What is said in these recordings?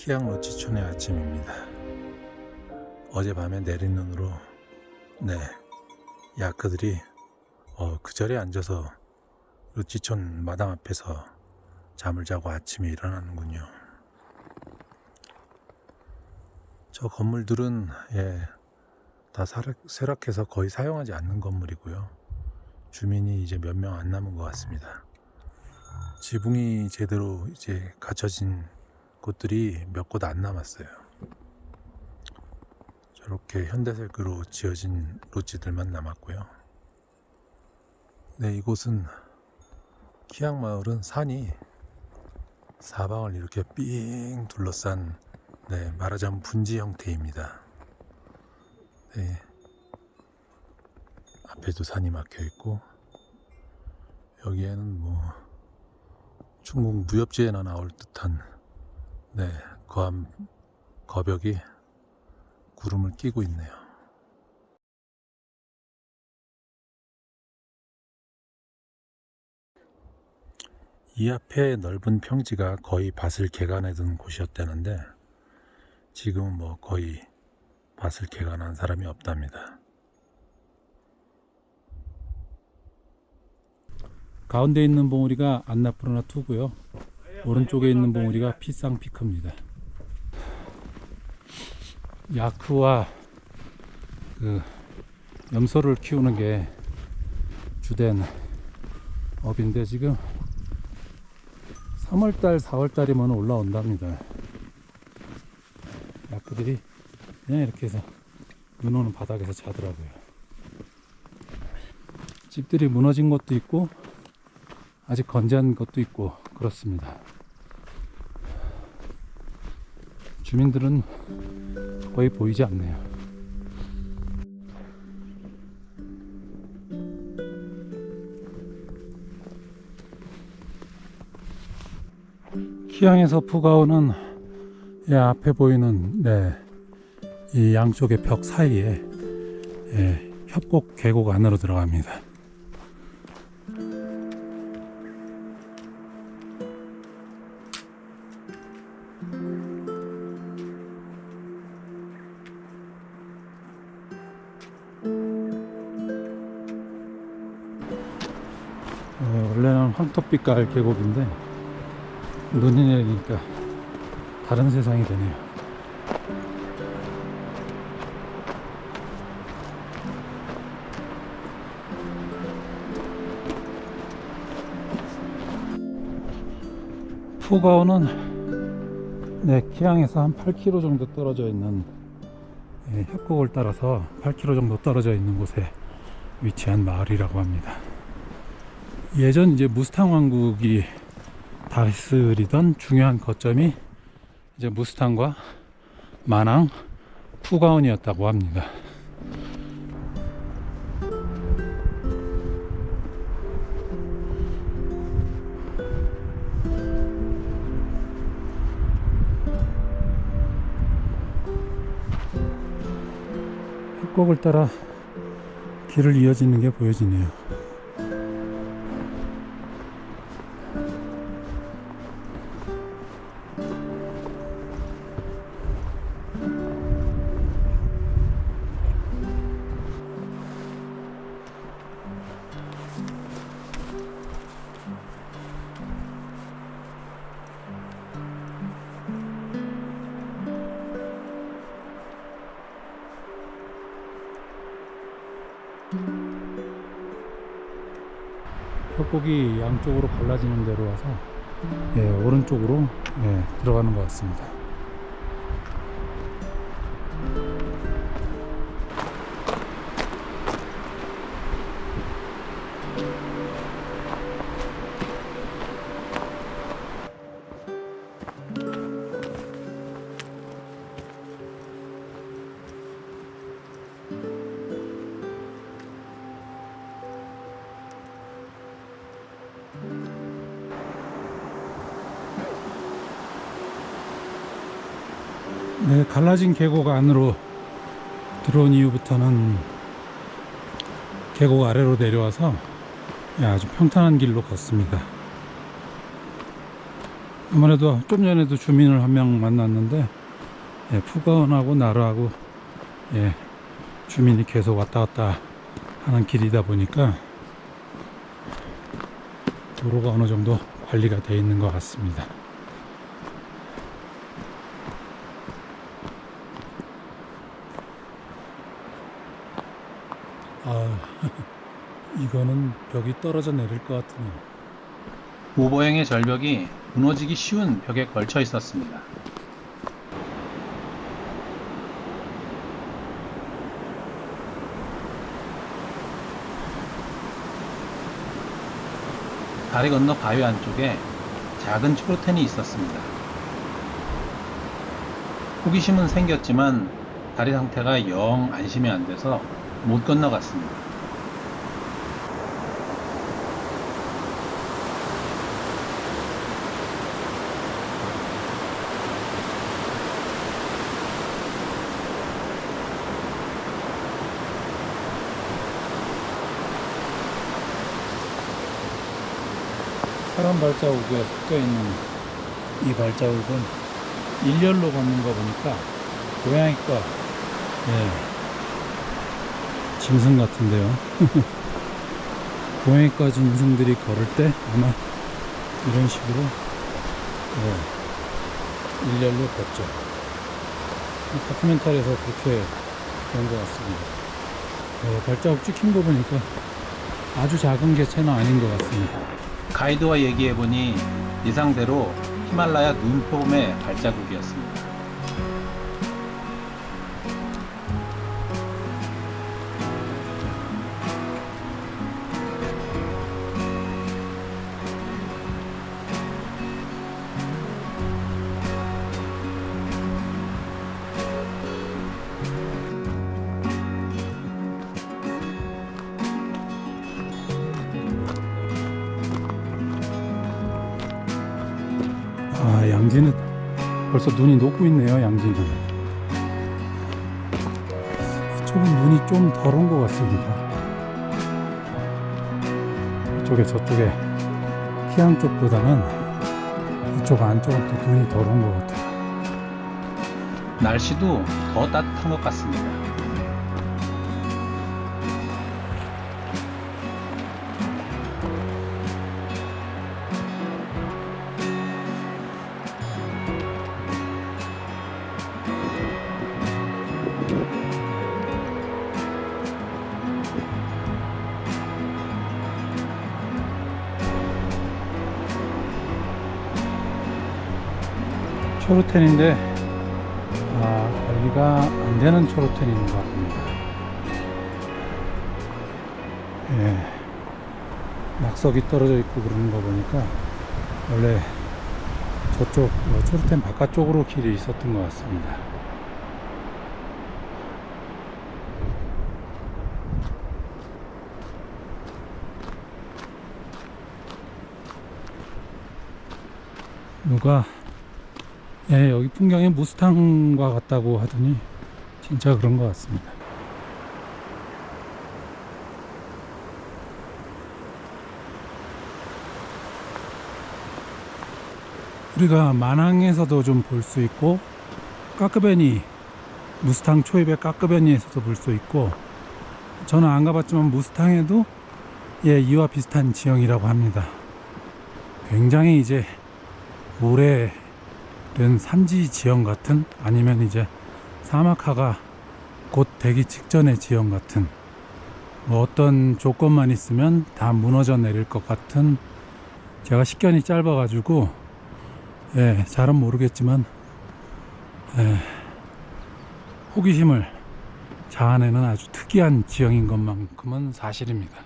키양 로치촌의 아침입니다. 어젯밤에 내린 눈으로 야크들이 그 자리에 앉아서 로치촌 마당 앞에서 잠을 자고 아침에 일어나는군요. 저 건물들은 다 쇠락해서 거의 사용하지 않는 건물이고요. 주민이 이제 몇 명 안 남은 것 같습니다. 지붕이 제대로 이제 갖춰진 곳들이 몇 곳 안 남았어요. 저렇게 현대색으로 지어진 로지들만 남았고요. 이곳은 키양 마을은 산이 사방을 이렇게 삥 둘러싼 말하자면 분지 형태입니다. 앞에도 산이 막혀 있고 여기에는 중국 무협지에나 나올 듯한 거벽이 구름을 끼고 있네요. 이 앞에 넓은 평지가 거의 밭을 개간해둔 곳이었다는데 지금은 거의 밭을 개간한 사람이 없답니다. 가운데 있는 봉우리가 안나푸르나 2고요. 오른쪽에 있는 봉우리가 피상피크입니다. 야크와 염소를 키우는 게 주된 업인데 지금 3월달 4월달이면 올라온답니다. 야크들이 그냥 이렇게 해서 눈 오는 바닥에서 자더라고요. 집들이 무너진 것도 있고 아직 건재한 것도 있고 그렇습니다. 주민들은 거의 보이지 않네요. 키양에서 푸가오는 앞에 보이는 이 양쪽의 벽 사이에 협곡 계곡 안으로 들어갑니다. 원래는 황토빛깔 계곡인데 눈이 내리니까 다른 세상이 되네요. 푸가오는 키양에서 한 8km 정도 떨어져 있는 협곡을 따라서 8km 정도 떨어져 있는 곳에 위치한 마을이라고 합니다. 예전 이제 무스탕 왕국이 다스리던 중요한 거점이 이제 무스탕과 마낭, 푸가온이었다고 합니다. 협곡을 따라 길을 이어지는 게 보여지네요. 협곡이 양쪽으로 갈라지는 대로 와서 오른쪽으로 들어가는 것 같습니다. 갈라진 계곡 안으로 들어온 이후부터는 계곡 아래로 내려와서 아주 평탄한 길로 걷습니다. 아무래도 좀 전에도 주민을 한 명 만났는데, 예, 푸건하고 나루하고, 예, 주민이 계속 왔다 갔다 하는 길이다 보니까 도로가 어느 정도 관리가 되어 있는 것 같습니다. 아, 이거는 벽이 떨어져 내릴 것 같으네요. 우보형의 절벽이 무너지기 쉬운 벽에 걸쳐 있었습니다. 다리 건너 바위 안쪽에 작은 초로텐이 있었습니다. 호기심은 생겼지만 다리 상태가 영 안심이 안 돼서 못 건너갔습니다. 사람 발자국에 섞여 있는 이 발자국은 일렬로 걷는 거 보니까 고양이과, 예, 짐승 같은데요. 고양이과 짐승들이 걸을 때 아마 이런 식으로, 예, 일렬로 걷죠. 다큐멘터리에서 그렇게 본 것 같습니다. 발자국 찍힌 거 보니까 아주 작은 개체는 아닌 것 같습니다. 가이드와 얘기해보니 예상대로 히말라야 눈폼의 발자국이었습니다. 아, 양지는 벌써 눈이 녹고 있네요. 양지는 이쪽은 눈이 좀 덜 온 것 같습니다. 이쪽에 저쪽에 희양 쪽보다는 이쪽 안쪽은 또 눈이 덜 온 것 같아요. 날씨도 더 따뜻한 것 같습니다. 초로텐인데 관리가 안 되는 초로텐인 것 같습니다. 예, 낙석이 떨어져 있고 그러는 거 보니까 원래 저쪽 초로텐 바깥쪽으로 길이 있었던 것 같습니다. 누가, 예, 여기 풍경이 무스탕과 같다고 하더니 진짜 그런 것 같습니다. 우리가 마낭에서도 좀 볼 수 있고 까끄베니, 무스탕 초입의 까끄베니에서도 볼 수 있고, 저는 안 가봤지만 무스탕에도, 예, 이와 비슷한 지형이라고 합니다. 굉장히 이제 오래된 산지 지형 같은, 아니면 이제 사막화가 곧 되기 직전의 지형 같은, 뭐 어떤 조건만 있으면 다 무너져 내릴 것 같은, 제가 식견이 짧아가지고, 예, 잘은 모르겠지만, 예, 호기심을 자아내는 아주 특이한 지형인 것만큼은 사실입니다.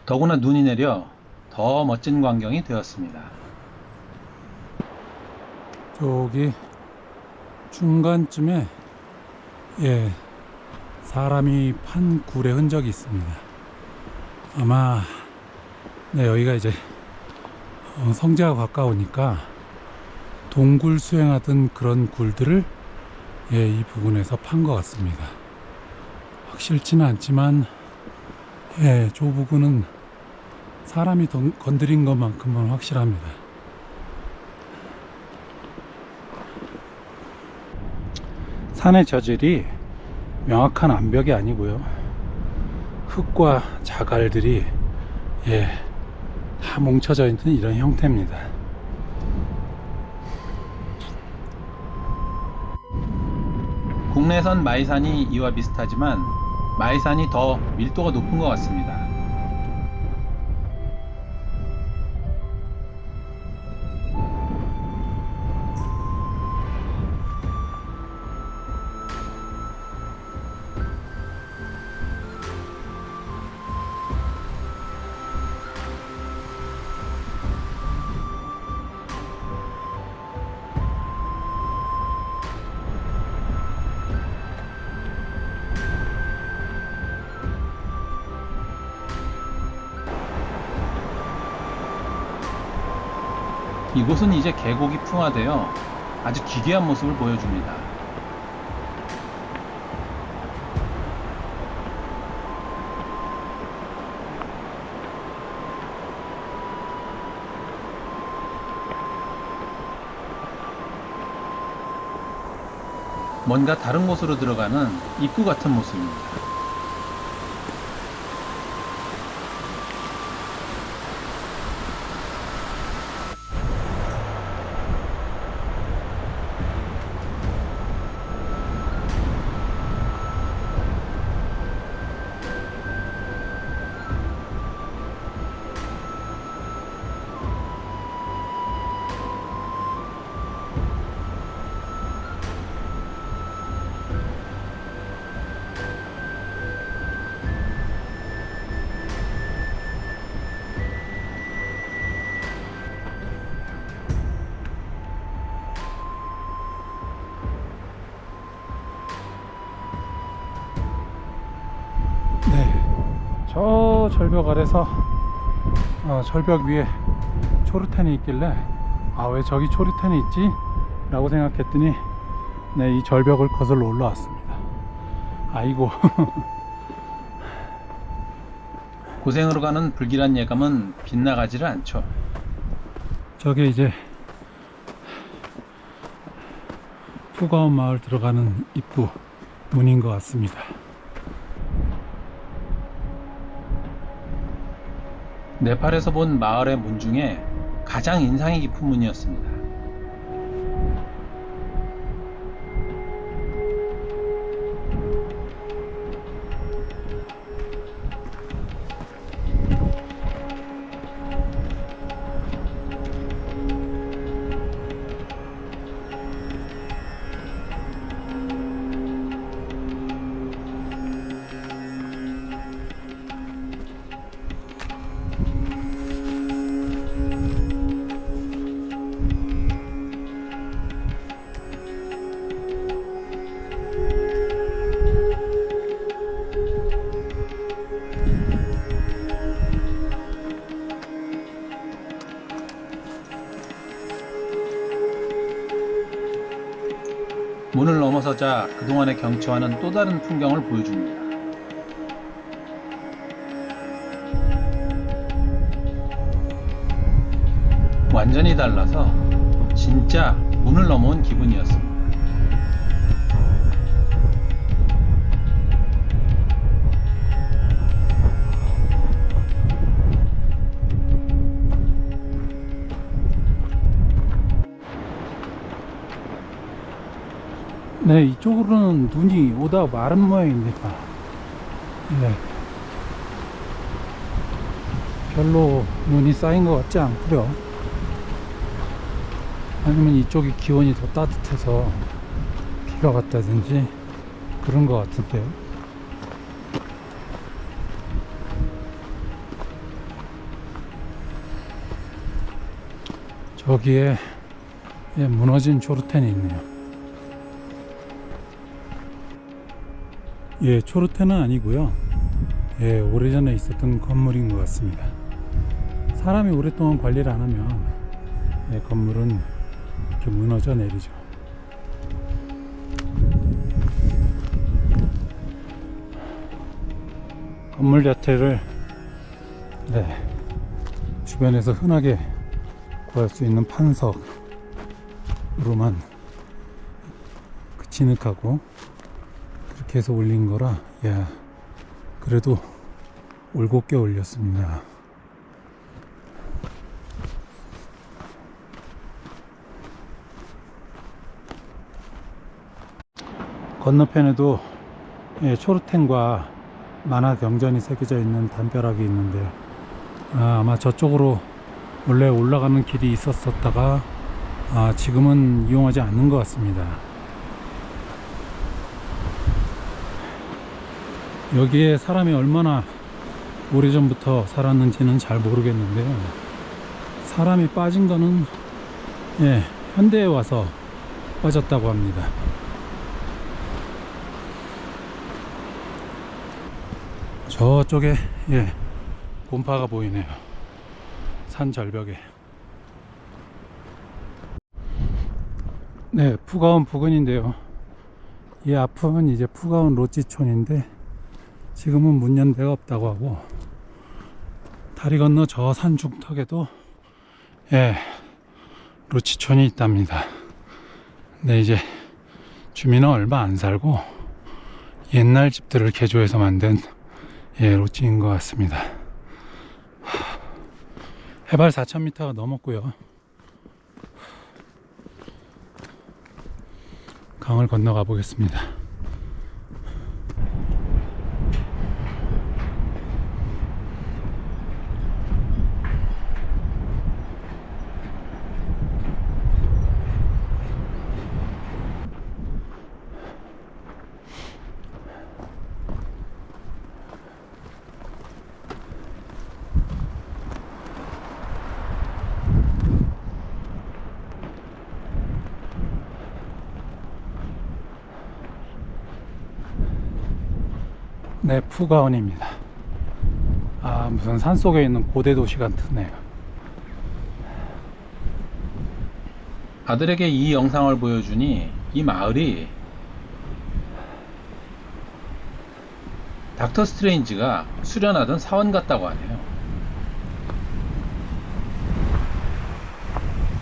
더구나 눈이 내려 더 멋진 광경이 되었습니다. 저기 중간쯤에, 예, 사람이 판 굴의 흔적이 있습니다. 아마, 네, 여기가 이제 성지가 가까우니까 동굴 수행하던 그런 굴들을, 예, 이 부분에서 판 것 같습니다. 확실치는 않지만, 예, 저 부분은 사람이 건드린 것만큼은 확실합니다. 산의 저질이 명확한 암벽이 아니고요, 흙과 자갈들이 다 뭉쳐져 있는 이런 형태입니다. 국내선 마이산이 이와 비슷하지만 마이산이 더 밀도가 높은 것 같습니다. 이곳은 이제 계곡이 풍화되어 아주 기괴한 모습을 보여줍니다. 뭔가 다른 곳으로 들어가는 입구 같은 모습입니다. 저 절벽 아래서 절벽 위에 초르텐이 있길래 왜 저기 초르텐이 있지? 라고 생각했더니 이 절벽을 거슬러 올라왔습니다. 아이고. 고생으로 가는 불길한 예감은 빗나가지를 않죠. 저게 이제 푸가온 마을 들어가는 입구 문인 것 같습니다. 네팔에서 본 마을의 문 중에 가장 인상이 깊은 문이었습니다. 문을 넘어서자 그동안의 경치와는 또 다른 풍경을 보여줍니다. 완전히 달라서 진짜 문을 넘어온 기분이었습니다. 네, 이쪽으로는 눈이 오다 마른 모양입니다. 별로 눈이 쌓인 것 같지 않고요. 아니면 이쪽이 기온이 더 따뜻해서 비가 왔다든지 그런 것 같은데요. 저기에 무너진 초르텐이 있네요. 초르텐은 아니고요. 오래전에 있었던 건물인 것 같습니다. 사람이 오랫동안 관리를 안 하면 건물은 이렇게 무너져 내리죠. 건물 자체를 주변에서 흔하게 구할 수 있는 판석으로만 진흙하고 그렇게 해서 올린 거라, 야, 그래도 올곧게 올렸습니다. 건너편에도 초르텐과 만화 경전이 새겨져 있는 담벼락이 있는데, 아마 저쪽으로 원래 올라가는 길이 있었다가 지금은 이용하지 않는 것 같습니다. 여기에 사람이 얼마나 오래전부터 살았는지는 잘 모르겠는데요, 사람이 빠진 거는 현대에 와서 빠졌다고 합니다. 저쪽에 곰파가 보이네요. 산 절벽에. 네, 푸가온 부근인데요, 이 앞은 이제 푸가온 로찌촌인데 지금은 문 연 데가 없다고 하고, 다리 건너 저 산 중턱에도 로찌촌이 있답니다. 근데 이제 주민은 얼마 안 살고 옛날 집들을 개조해서 만든 로찌인 것 같습니다. 해발 4,000m가 넘었고요. 강을 건너가 보겠습니다. 네, 푸가온입니다. 무슨 산속에 있는 고대 도시 같네요. 아들에게 이 영상을 보여주니 이 마을이 닥터 스트레인지가 수련하던 사원 같다고 하네요.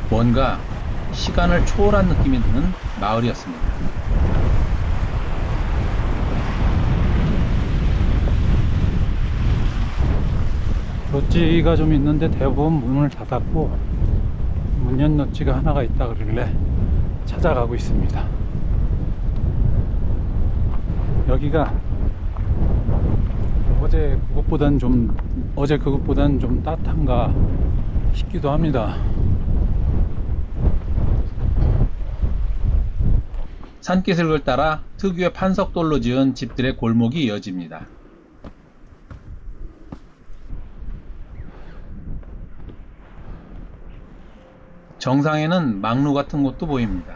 뭔가 시간을 초월한 느낌이 드는 마을이었습니다. 롯지가 좀 있는데 대부분 문을 닫았고, 문 연 롯지가 하나가 있다 그러길래 찾아가고 있습니다. 여기가 어제 그것보단 좀 따뜻한가 싶기도 합니다. 산기슭을 따라 특유의 판석돌로 지은 집들의 골목이 이어집니다. 정상에는 망루 같은 곳도 보입니다.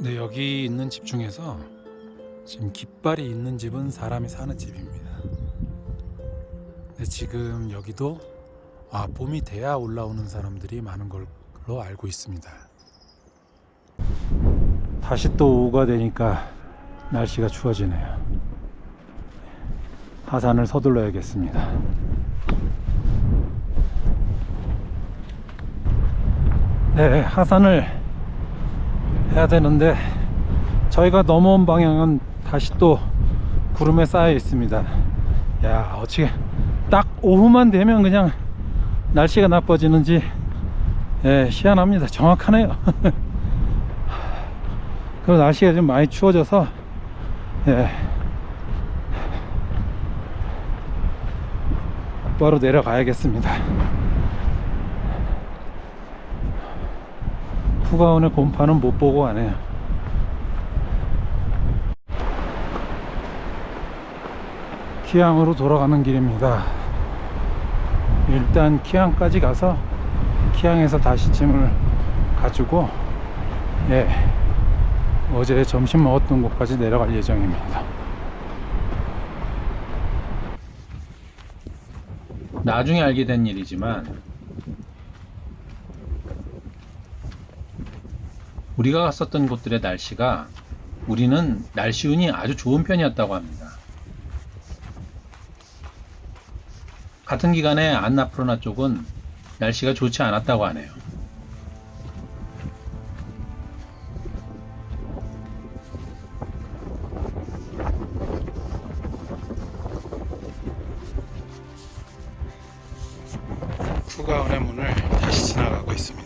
네, 여기 있는 집 중에서 지금 깃발이 있는 집은 사람이 사는 집입니다. 네, 지금 여기도 봄이 돼야 올라오는 사람들이 많은 걸로 알고 있습니다. 다시 또 오후가 되니까 날씨가 추워지네요. 하산을 서둘러야겠습니다. 네, 하산을 해야 되는데 저희가 넘어온 방향은 다시 또 구름에 쌓여 있습니다. 야, 어찌 딱 오후만 되면 그냥 날씨가 나빠지는지 희한합니다. 정확하네요. 그리고 날씨가 좀 많이 추워져서 바로 내려가야겠습니다. 휴가원의 곰파는 못 보고 가네요. 키양으로 돌아가는 길입니다. 일단 키양까지 가서 키양에서 다시 짐을 가지고 어제 점심 먹었던 곳까지 내려갈 예정입니다. 나중에 알게 된 일이지만 우리가 갔었던 곳들의 날씨가 우리는 날씨 운이 아주 좋은 편이었다고 합니다. 같은 기간에 안나푸르나 쪽은 날씨가 좋지 않았다고 하네요. 휴가원의 문을 다시 지나가고 있습니다.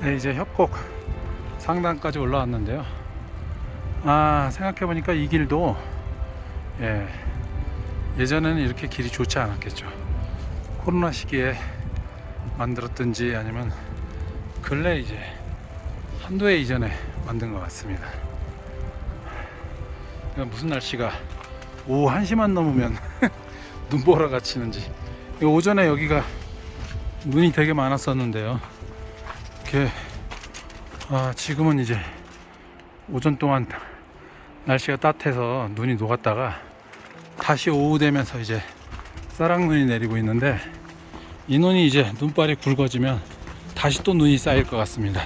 네, 이제 협곡 상단까지 올라왔는데요. 생각해보니까 이 길도 예전에는 이렇게 길이 좋지 않았겠죠. 코로나 시기에 만들었든지 아니면 근래 이제 한두 해 이전에 만든 것 같습니다. 그러니까 무슨 날씨가 오후 1시만 넘으면 눈보라가 치는지. 오전에 여기가 눈이 되게 많았었는데요. 이렇게 지금은 이제 오전 동안 날씨가 따뜻해서 눈이 녹았다가 다시 오후 되면서 이제 싸락눈이 내리고 있는데, 이 눈이 이제 눈발이 굵어지면 다시 또 눈이 쌓일 것 같습니다.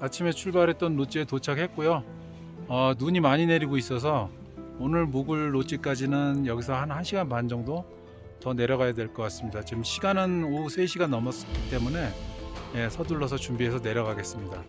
아침에 출발했던 롯지에 도착했고요. 눈이 많이 내리고 있어서 오늘 묵을 롯지까지는 여기서 한 1시간 반 정도 더 내려가야 될 것 같습니다. 지금 시간은 오후 3시가 넘었기 때문에 서둘러서 준비해서 내려가겠습니다.